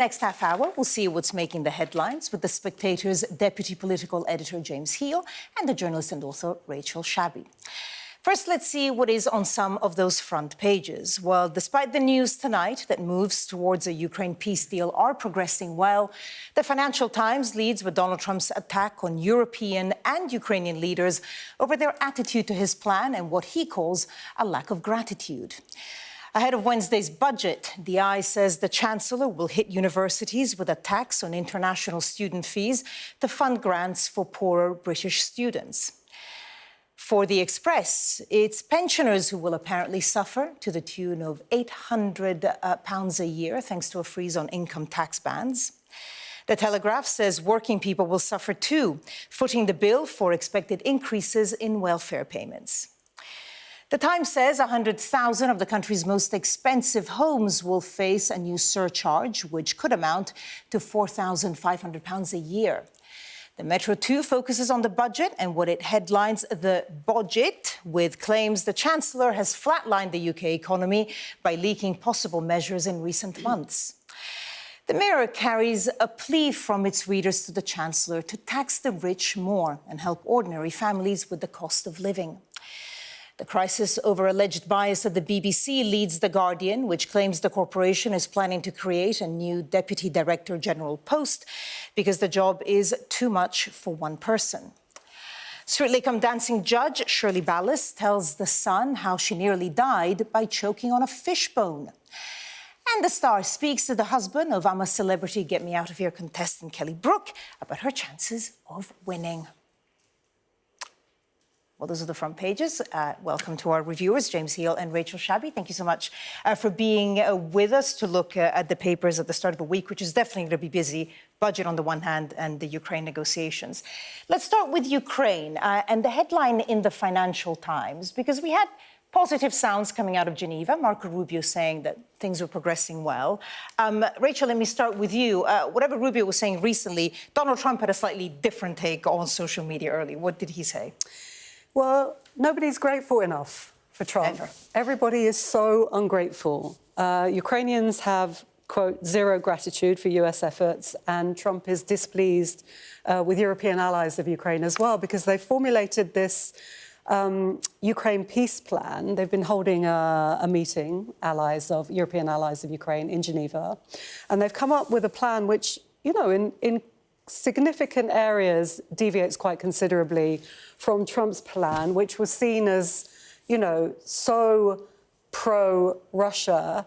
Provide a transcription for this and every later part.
Next half hour, we'll see what's making the headlines with The Spectator's deputy political editor, James Heale, and the journalist and author, Rachel Shabi. First, let's see what is on some of those front pages. Well, despite the news tonight that moves towards a Ukraine peace deal are progressing well, the Financial Times leads with Donald Trump's attack on European and Ukrainian leaders over their attitude to his plan and what he calls a lack of gratitude. Ahead of Wednesday's budget, the Eye says the Chancellor will hit universities with a tax on international student fees to fund grants for poorer British students. For the Express, it's pensioners who will apparently suffer to the tune of £800 a year thanks to a freeze on income tax bans. The Telegraph says working people will suffer too, footing the bill for expected increases in welfare payments. The Times says 100,000 of the country's most expensive homes will face a new surcharge, which could amount to £4,500 a year. The Metro too focuses on the budget and what it headlines the budget, with claims the Chancellor has flatlined the UK economy by leaking possible measures in recent months. The Mirror carries a plea from its readers to the Chancellor to tax the rich more and help ordinary families with the cost of living. The crisis over alleged bias at the BBC leads The Guardian, which claims the corporation is planning to create a new Deputy Director General post because the job is too much for one person. Strictly Come Dancing judge Shirley Ballas tells The Sun how she nearly died by choking on a fishbone. And The Star speaks to the husband of I'm a Celebrity, Get Me Out of Here contestant Kelly Brook about her chances of winning. Well, those are the front pages. Welcome to our reviewers, James Heale and Rachel Shabi. Thank you so much for being with us to look at the papers at the start of a week, which is definitely going to be busy. Budget on the one hand and the Ukraine negotiations. Let's start with Ukraine and the headline in the Financial Times, because we had positive sounds coming out of Geneva. Marco Rubio saying that things were progressing well. Rachel, let me start with you. Whatever Rubio was saying recently, Donald Trump had a slightly different take on social media earlier. What did he say? Well, nobody's grateful enough for Trump. Everybody is so ungrateful. Ukrainians have, quote, zero gratitude for US efforts, and Trump is displeased with European allies of Ukraine as well, because they formulated this Ukraine peace plan. They've been holding a meeting, European allies of Ukraine in Geneva, and they've come up with a plan which, you know, in significant areas deviates quite considerably from Trump's plan, which was seen as, you know, so pro-Russia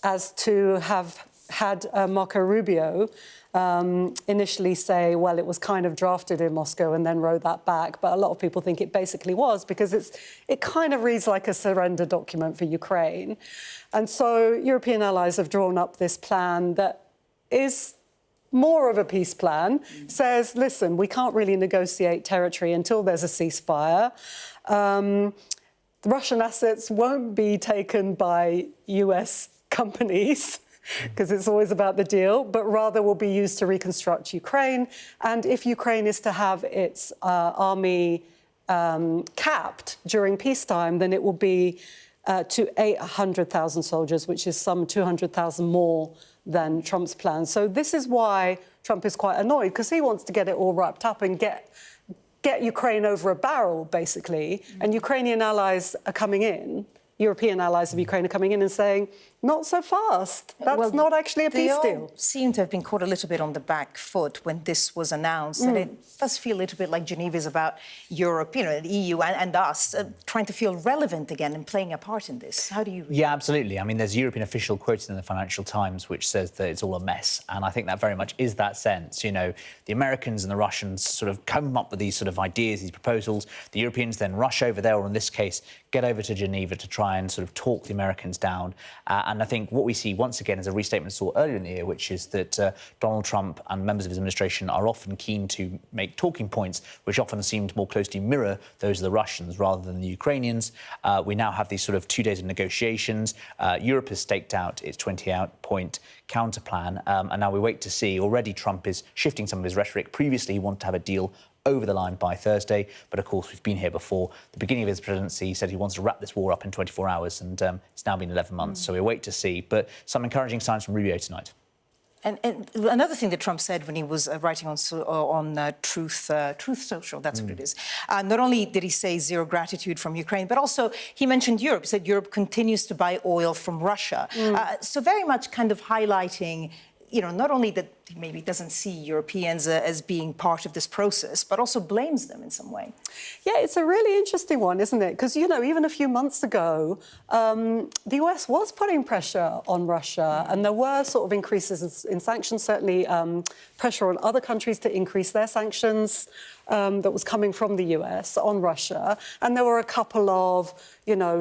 as to have had Marco Rubio initially say, well, it was kind of drafted in Moscow and then wrote that back. But a lot of people think it basically was, because it kind of reads like a surrender document for Ukraine. And so European allies have drawn up this plan that is more of a peace plan, says, listen, we can't really negotiate territory until there's a ceasefire. The Russian assets won't be taken by US companies, because it's always about the deal, but rather will be used to reconstruct Ukraine. And if Ukraine is to have its army capped during peacetime, then it will be to 800,000 soldiers, which is some 200,000 more than Trump's plan. So this is why Trump is quite annoyed, because he wants to get it all wrapped up and get Ukraine over a barrel, basically. And Ukrainian allies are coming in, European allies of Ukraine are coming in and saying, not so fast. That's not actually a peace deal. They all seem to have been caught a little bit on the back foot when this was announced. And it does feel a little bit like Geneva is about Europe, you know, the EU and us trying to feel relevant again and playing a part in this. How do you read Yeah, absolutely. I mean, there's a European official quoted in the Financial Times which says that it's all a mess. And I think that very much is that sense. You know, the Americans and the Russians sort of come up with these sort of ideas, these proposals. The Europeans then rush over there, or in this case, get over to Geneva to try and sort of talk the Americans down. And I think what we see once again is a restatement saw earlier in the year, which is that Donald Trump and members of his administration are often keen to make talking points which often seem to more closely mirror those of the Russians rather than the Ukrainians. We now have these sort of 2 days of negotiations. Europe has staked out its 28-point counter plan, and now we wait to see. Already Trump is shifting some of his rhetoric. Previously, he wanted to have a deal over the line by Thursday. But of course, we've been here before. The beginning of his presidency, he said he wants to wrap this war up in 24 hours, and it's now been 11 months. So we'll wait to see. But some encouraging signs from Rubio tonight. And another thing that Trump said when he was writing on Truth Social, that's what it is. Not only did he say zero gratitude from Ukraine, but also he mentioned Europe. He said Europe continues to buy oil from Russia. So very much kind of highlighting, not only that he maybe doesn't see Europeans as being part of this process, but also blames them in some way. Yeah, it's a really interesting one, isn't it? Because, even a few months ago, the US was putting pressure on Russia, and there were sort of increases in sanctions, certainly pressure on other countries to increase their sanctions that was coming from the US on Russia. And there were a couple of,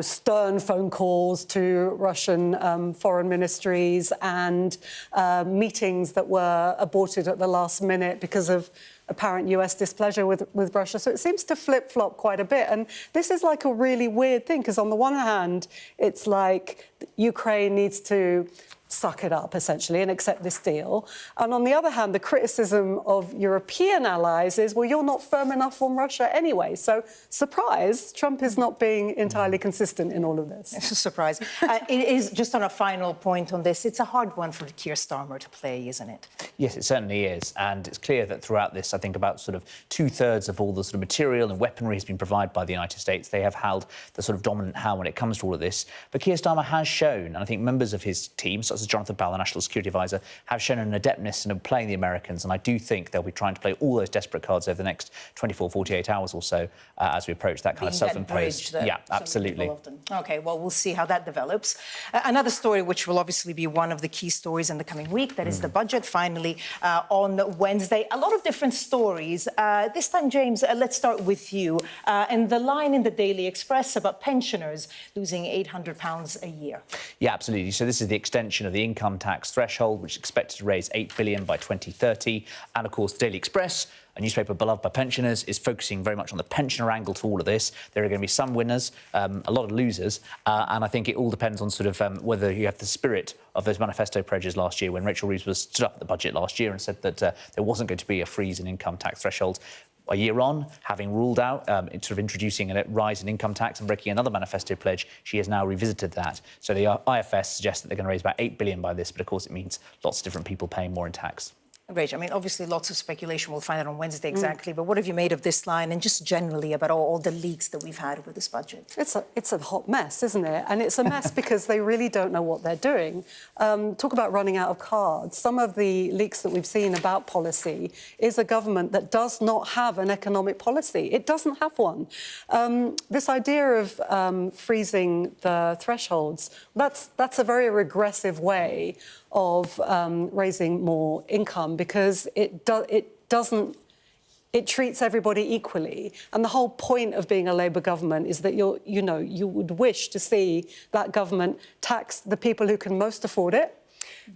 stern phone calls to Russian foreign ministries and meetings that were aborted at the last minute because of apparent US displeasure with Russia. So it seems to flip-flop quite a bit. And this is like a really weird thing, because on the one hand, it's like Ukraine needs to suck it up, essentially, and accept this deal. And on the other hand, the criticism of European allies is, well, you're not firm enough on Russia anyway. So, surprise, Trump is not being entirely consistent in all of this. It's a surprise. It is, just on a final point on this, it's a hard one for Keir Starmer to play, isn't it? Yes, it certainly is. And it's clear that throughout this, I think about sort of 2/3 of all the sort of material and weaponry has been provided by the United States. They have held the sort of dominant hand when it comes to all of this. But Keir Starmer has shown, and I think members of his team, such as Jonathan Powell, the National Security Advisor, have shown an adeptness in playing the Americans. And I do think they'll be trying to play all those desperate cards over the next 24, 48 hours or so as we approach that kind of self-imposed. Yeah, absolutely. OK, well, we'll see how that develops. Another story which will obviously be one of the key stories in the coming week, that is the budget, finally, on Wednesday. A lot of different stories. This time, James, let's start with you. And the line in the Daily Express about pensioners losing £800 a year. Yeah, absolutely. So this is the extension of the income tax threshold, which is expected to raise $8 billion by 2030. And of course, the Daily Express, a newspaper beloved by pensioners, is focusing very much on the pensioner angle to all of this. There are going to be some winners, a lot of losers, and I think it all depends on sort of whether you have the spirit of those manifesto pledges last year, when Rachel Reeves was stood up at the budget last year and said that there wasn't going to be a freeze in income tax thresholds. A year on, having ruled out sort of introducing a rise in income tax and breaking another manifesto pledge, she has now revisited that. So the IFS suggests that they're going to raise about $8 billion by this, but of course it means lots of different people paying more in tax. Great. I mean, obviously, lots of speculation. We'll find out on Wednesday exactly. But what have you made of this line, and just generally about all the leaks that we've had with this budget? It's a hot mess, isn't it? And it's a mess because they really don't know what they're doing. Talk about running out of cards. Some of the leaks that we've seen about policy is a government that does not have an economic policy. It doesn't have one. This idea of freezing the thresholds, that's a very regressive way of raising more income, because it treats everybody equally. And the whole point of being a Labour government is that you would wish to see that government tax the people who can most afford it,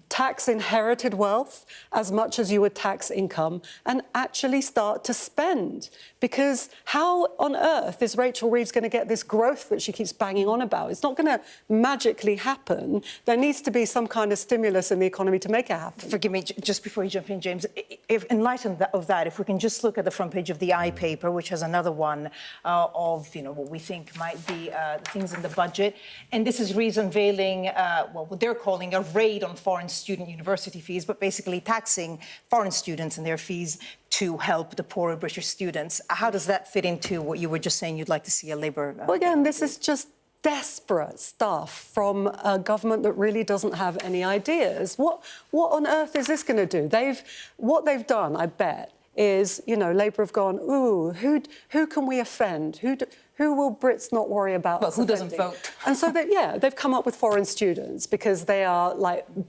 tax inherited wealth as much as you would tax income, and actually start to spend. Because how on earth is Rachel Reeves going to get this growth that she keeps banging on about? It's not going to magically happen. There needs to be some kind of stimulus in the economy to make it happen. Forgive me, just before you jump in, James, if, in light of that, if we can just look at the front page of the iPaper, which has another one of, what we think might be things in the budget. And this is Reeves unveiling, what they're calling a raid on foreign student university fees, but basically taxing foreign students and their fees to help the poorer British students. How does that fit into what you were just saying you'd like to see a Labour... Well, again, this is just desperate stuff from a government that really doesn't have any ideas. What on earth is this going to do? What they've done, I bet, is, Labour have gone, ooh, who can we offend? Who will Brits not worry about? Well, who doesn't vote? And so, they've come up with foreign students, because they are,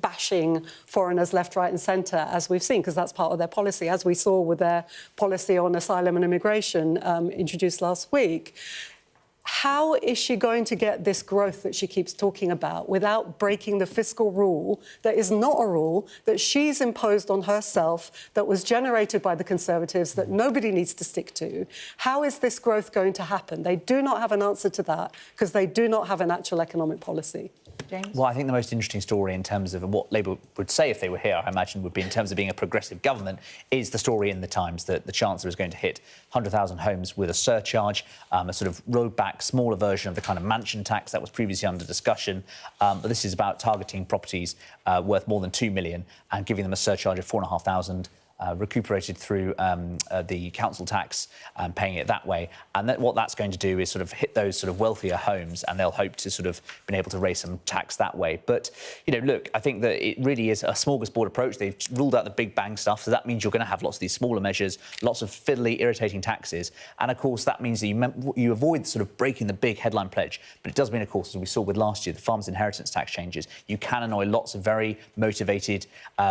bashing foreigners left, right and centre, as we've seen, because that's part of their policy, as we saw with their policy on asylum and immigration introduced last week. How is she going to get this growth that she keeps talking about without breaking the fiscal rule that is not a rule that she's imposed on herself, that was generated by the Conservatives, that nobody needs to stick to? How is this growth going to happen? They do not have an answer to that, because they do not have an actual economic policy. James? Well, I think the most interesting story in terms of what Labour would say if they were here, I imagine, would be in terms of being a progressive government, is the story in the Times that the Chancellor is going to hit 100,000 homes with a surcharge, a sort of road back tax, smaller version of the kind of mansion tax that was previously under discussion. But this is about targeting properties worth more than £2 million and giving them a surcharge of £4,500. Recuperated through the council tax and paying it that way. And what that's going to do is sort of hit those sort of wealthier homes, and they'll hope to sort of been able to raise some tax that way. But, you know, look, I think that it really is a smorgasbord approach. They've ruled out the big bang stuff, so that means you're going to have lots of these smaller measures, lots of fiddly, irritating taxes. And, of course, that means that you avoid sort of breaking the big headline pledge. But it does mean, of course, as we saw with last year, the farmers' inheritance tax changes, you can annoy lots of very motivated,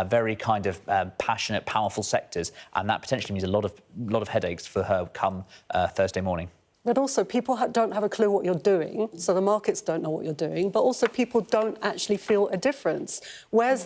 very kind of passionate, powerful sectors, and that potentially means a lot of headaches for her come Thursday morning. But also, people don't have a clue what you're doing, so the markets don't know what you're doing, but also people don't actually feel a difference. Where is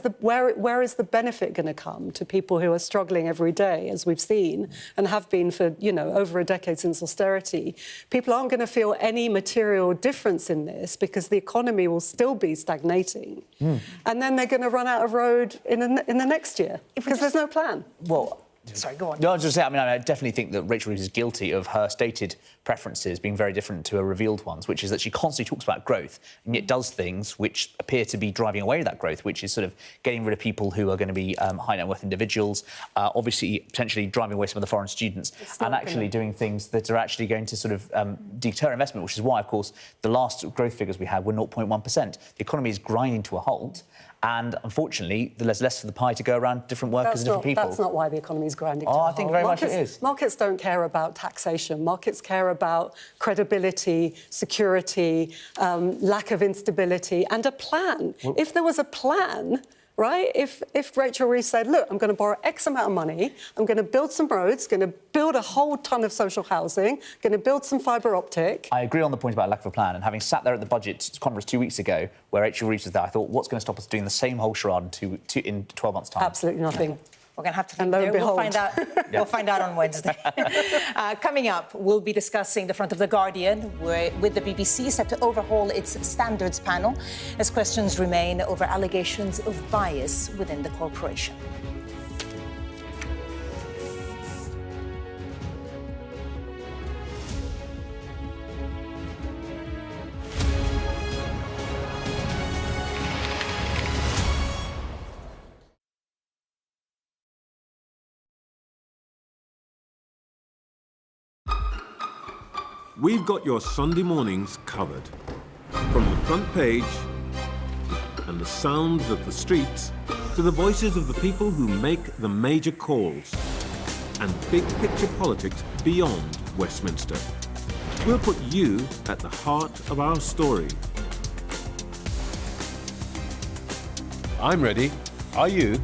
the benefit going to come to people who are struggling every day, as we've seen, and have been for, you know, over a decade since austerity? People aren't going to feel any material difference in this because the economy will still be stagnating. And then they're going to run out of road in the next year because there's no plan. Well, sorry, go on. No, I was just saying, I definitely think that Rachel Reeves is guilty of her stated preferences being very different to her revealed ones, which is that she constantly talks about growth and yet does things which appear to be driving away that growth, which is sort of getting rid of people who are going to be high net worth individuals, obviously potentially driving away some of the foreign students, and actually doing things that are actually going to sort of deter investment, which is why, of course, the last growth figures we had were 0.1%. The economy is grinding to a halt. And unfortunately, there's less of the pie to go around different workers and different people. That's not why the economy is grinding to a halt. I think very much it is. Markets don't care about taxation. Markets care about credibility, security, lack of instability, and a plan. Well, if there was a plan, right? If Rachel Reeves said, look, I'm going to borrow X amount of money, I'm going to build some roads, going to build a whole ton of social housing, going to build some fibre optic. I agree on the point about lack of a plan, and having sat there at the budget conference 2 weeks ago where Rachel Reeves was there, I thought, what's going to stop us doing the same whole charade in 12 months' time? Absolutely nothing. We're going to have to think there. We'll find out. We'll find out on Wednesday. Coming up, we'll be discussing the front of The Guardian with the BBC set to overhaul its standards panel as questions remain over allegations of bias within the corporation. We've got your Sunday mornings covered. From the front page and the sounds of the streets to the voices of the people who make the major calls and big picture politics beyond Westminster. We'll put you at the heart of our story. I'm ready. Are you?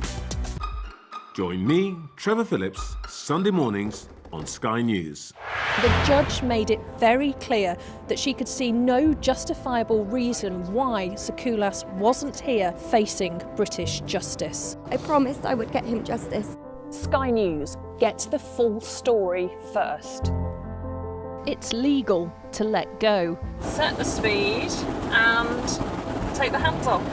Join me, Trevor Phillips, Sunday mornings on Sky News. The judge made it very clear that she could see no justifiable reason why Sakoulas wasn't here facing British justice. I promised I would get him justice. Sky News, get the full story first. It's legal to let go. Set the speed and take the hands off.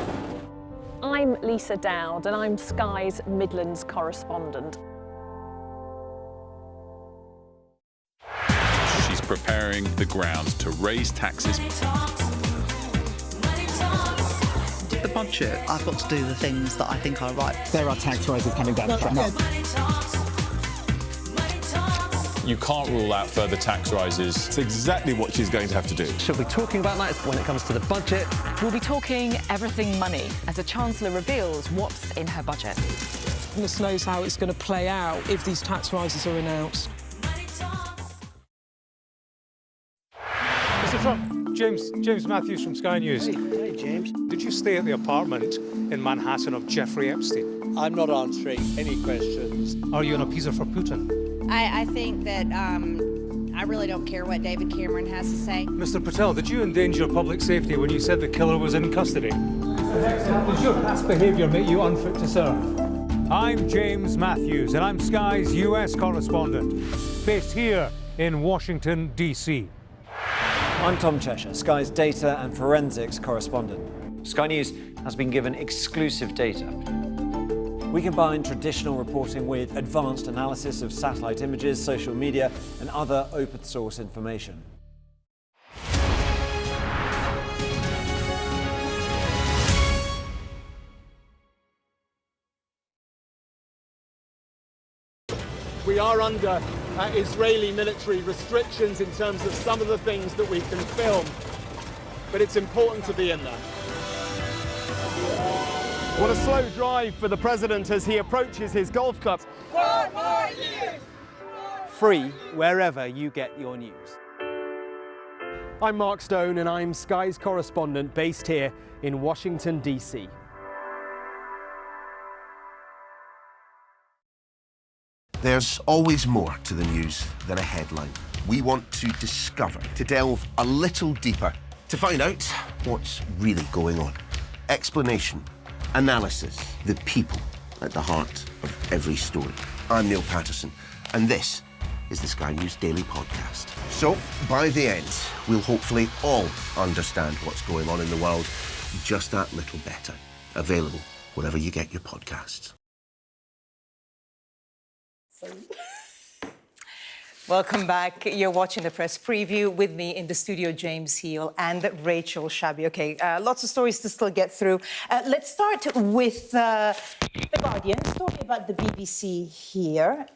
I'm Lisa Dowd and I'm Sky's Midlands correspondent. She's preparing the ground to raise taxes. The budget, I've got to do the things that I think are right. There are tax rises coming down the track. No. You can't rule out further tax rises. It's exactly what she's going to have to do. She'll be talking about that when it comes to the budget. We'll be talking everything money as the Chancellor reveals what's in her budget. Goodness knows how it's going to play out if these tax rises are announced. Mr. Trump, James Matthews from Sky News. Hey, James. Did you stay at the apartment in Manhattan of Jeffrey Epstein? I'm not answering any questions. Are you an appeaser for Putin? I think that I really don't care what David Cameron has to say. Mr. Patel, did you endanger public safety when you said the killer was in custody? Does your past behaviour make you unfit to serve? I'm James Matthews, and I'm Sky's US correspondent, based here in Washington, D.C. I'm Tom Cheshire, Sky's data and forensics correspondent. Sky News has been given exclusive data. We combine traditional reporting with advanced analysis of satellite images, social media, and other open source information. We are under Israeli military restrictions in terms of some of the things that we can film, but it's important to be in there. What a slow drive for the president as he approaches his golf club. 4 more years! Free wherever you get your news. I'm Mark Stone and I'm Sky's correspondent based here in Washington, D.C. There's always more to the news than a headline. We want to discover, to delve a little deeper, to find out what's really going on. Explanation, analysis, the people at the heart of every story. I'm Neil Patterson, and this is the Sky News Daily Podcast. So, by the end, we'll hopefully all understand what's going on in the world just that little better. Available wherever you get your podcasts. Welcome back. You're watching the press preview. With me in the studio, James Heale and Rachel Shabi. Okay, lots of stories to still get through. Let's start with The Guardian, story about the BBC here.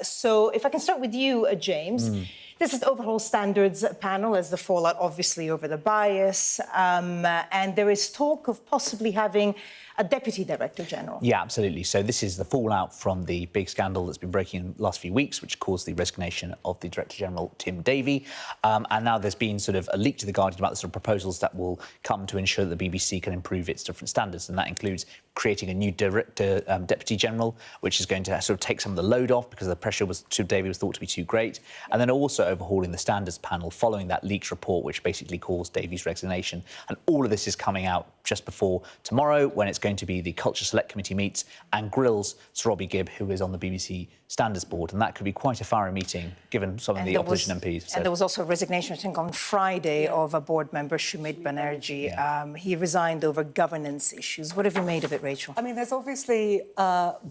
So if I can start with you, James. This is the overhaul standards panel as the fallout, obviously, over the bias. And there is talk of possibly having a Deputy Director General. Yeah, absolutely. So this is the fallout from the big scandal that's been breaking in the last few weeks, which caused the resignation of the Director General, Tim Davie. And now there's been sort of a leak to The Guardian about the sort of proposals that will come to ensure that the BBC can improve its different standards. And that includes creating a new Deputy General, which is going to sort of take some of the load off because the pressure to Davie was thought to be too great. And then also overhauling the standards panel following that leaked report, which basically caused Davie's resignation. And all of this is coming out just before tomorrow, when it's going to be the Culture Select Committee meets and grills Sir Robbie Gibb, who is on the BBC Standards Board. And that could be quite a fiery meeting, given some of the opposition MPs. And there was also a resignation, I think, on Friday of a board member, Shumit Banerjee. He resigned over governance issues. What have you made of it, Rachel? I mean, there's obviously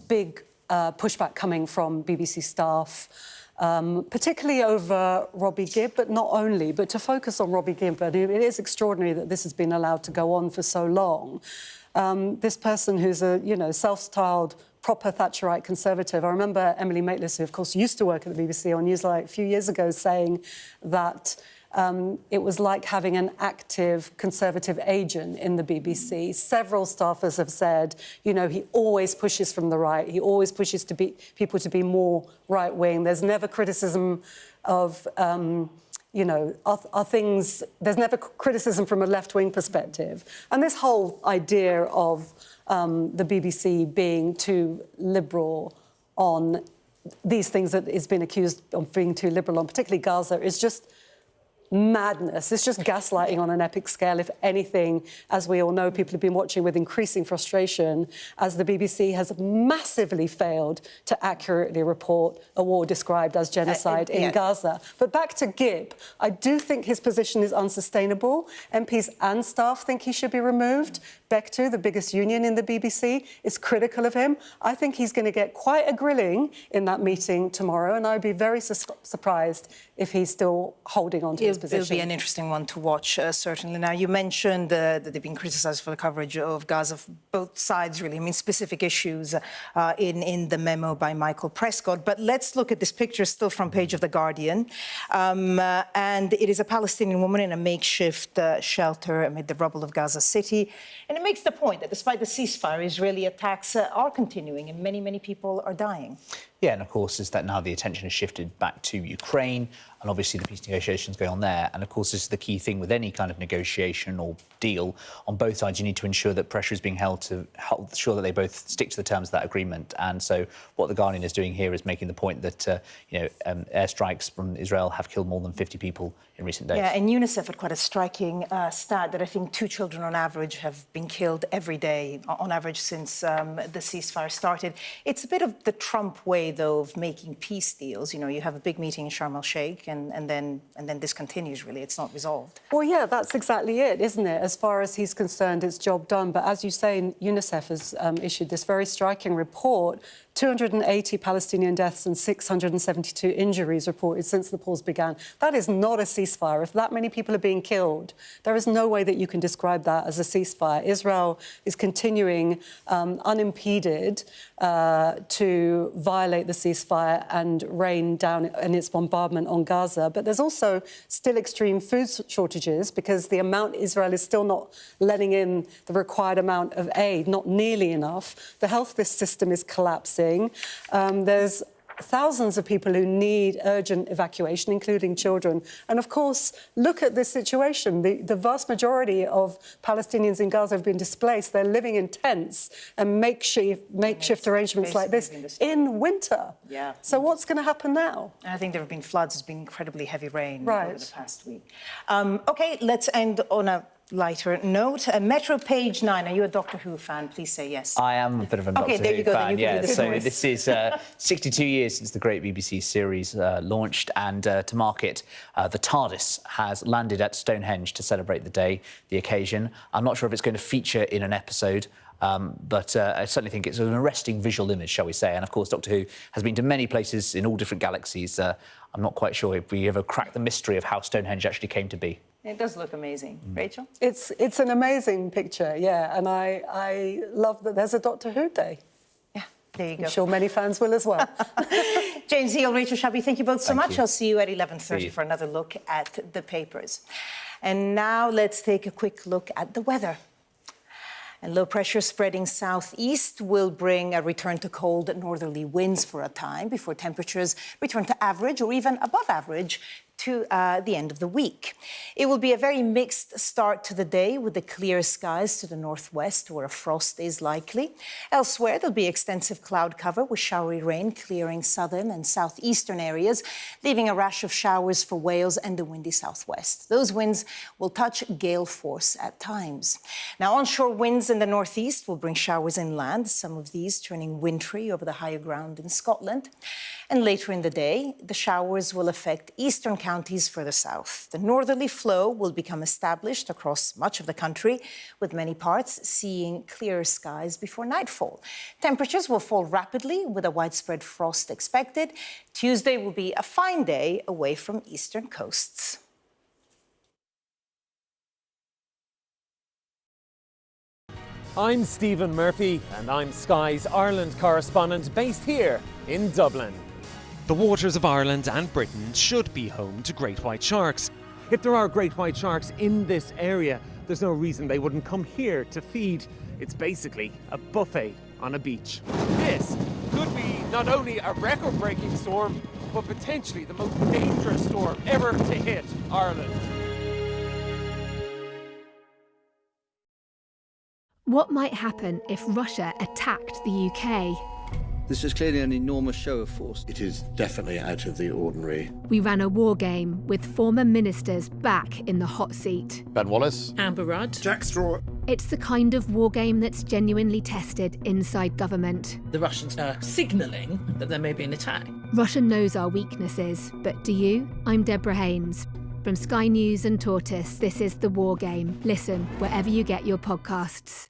big pushback coming from BBC staff, particularly over Robbie Gibb, but not only, but to focus on Robbie Gibb. But it is extraordinary that this has been allowed to go on for so long. This person who's a, self-styled proper Thatcherite conservative. I remember Emily Maitlis, who, of course, used to work at the BBC on Newslight a few years ago, saying that it was like having an active Conservative agent in the BBC. Several staffers have said, he always pushes from the right. He always pushes people to be more right-wing. There's never criticism of, are things... There's never criticism from a left-wing perspective. And this whole idea of the BBC being too liberal on these things that it's been accused of being too liberal on, particularly Gaza, is just madness. It's just gaslighting on an epic scale. If anything, as we all know, people have been watching with increasing frustration as the BBC has massively failed to accurately report a war described as genocide in Gaza. But back to Gibb, I do think his position is unsustainable. MPs and staff think he should be removed. Bectu, the biggest union in the BBC, is critical of him. I think he's going to get quite a grilling in that meeting tomorrow, and I'd be very surprised if he's still holding on to his position. It'll be an interesting one to watch, certainly. Now, you mentioned that they've been criticised for the coverage of Gaza, both sides, really. I mean, specific issues in the memo by Michael Prescott. But let's look at this picture, still front page of The Guardian. And it is a Palestinian woman in a makeshift shelter amid the rubble of Gaza City. And it makes the point that despite the ceasefire, Israeli attacks are continuing and many, many people are dying. Yeah, and of course, is that now the attention has shifted back to Ukraine, and obviously the peace negotiations going on there. And of course, this is the key thing with any kind of negotiation or deal. On both sides, you need to ensure that pressure is being held to ensure that they both stick to the terms of that agreement. And so what The Guardian is doing here is making the point that, airstrikes from Israel have killed more than 50 people in recent days. Yeah, and UNICEF had quite a striking stat that I think 2 children on average have been killed every day, on average, since the ceasefire started. It's a bit of the Trump way, though, of making peace deals. You have a big meeting in Sharm el-Sheikh, and then this continues, really. It's not resolved. Well, yeah, that's exactly it, isn't it? As far as he's concerned, it's job done. But as you say, UNICEF has issued this very striking report, 280 Palestinian deaths and 672 injuries reported since the pause began. That is not a ceasefire. If that many people are being killed, there is no way that you can describe that as a ceasefire. Israel is continuing unimpeded to violate the ceasefire and rain down in its bombardment on Gaza. But there's also still extreme food shortages because the amount Israel is still not letting in the required amount of aid, not nearly enough. The health system is collapsing. There's thousands of people who need urgent evacuation, including children. And of course, look at this situation. The vast majority of Palestinians in Gaza have been displaced. They're living in tents and makeshift arrangements like this in winter. Yeah. So what's going to happen now? And I think there have been floods. There's been incredibly heavy rain over the past week. OK, let's end on a lighter note. Metro Page 9. Are you a Doctor Who fan? Please say yes. I am a bit of a Doctor there Who you go, fan. then you can do the So voice. this is 62 years since the great BBC series launched, and to mark it, the TARDIS has landed at Stonehenge to celebrate the day, the occasion. I'm not sure if it's going to feature in an episode. But I certainly think it's an arresting visual image, shall we say. And, of course, Doctor Who has been to many places in all different galaxies. I'm not quite sure if we ever cracked the mystery of how Stonehenge actually came to be. It does look amazing. Rachel? It's an amazing picture, yeah. And I love that there's a Doctor Who Day. Yeah, there you go. I'm sure many fans will as well. James Heale, Rachel Shabi, thank you both so much. you. I'll see you at 11:30 for another look at the papers. And now let's take a quick look at the weather. And low pressure spreading southeast will bring a return to cold northerly winds for a time before temperatures return to average or even above average to the end of the week. It will be a very mixed start to the day with the clear skies to the northwest where a frost is likely. Elsewhere, there'll be extensive cloud cover with showery rain clearing southern and southeastern areas, leaving a rash of showers for Wales and the windy southwest. Those winds will touch gale force at times. Now, onshore winds in the northeast will bring showers inland, some of these turning wintry over the higher ground in Scotland. And later in the day, the showers will affect eastern counties further south. The northerly flow will become established across much of the country, with many parts seeing clearer skies before nightfall. Temperatures will fall rapidly, with a widespread frost expected. Tuesday will be a fine day away from eastern coasts. I'm Stephen Murphy, and I'm Sky's Ireland correspondent based here in Dublin. The waters of Ireland and Britain should be home to great white sharks. If there are great white sharks in this area, there's no reason they wouldn't come here to feed. It's basically a buffet on a beach. This could be not only a record-breaking storm, but potentially the most dangerous storm ever to hit Ireland. What might happen if Russia attacked the UK? This is clearly an enormous show of force. It is definitely out of the ordinary. We ran a war game with former ministers back in the hot seat. Ben Wallace. Amber Rudd. Jack Straw. It's the kind of war game that's genuinely tested inside government. The Russians are signalling that there may be an attack. Russia knows our weaknesses, but do you? I'm Deborah Haynes. From Sky News and Tortoise, this is The War Game. Listen wherever you get your podcasts.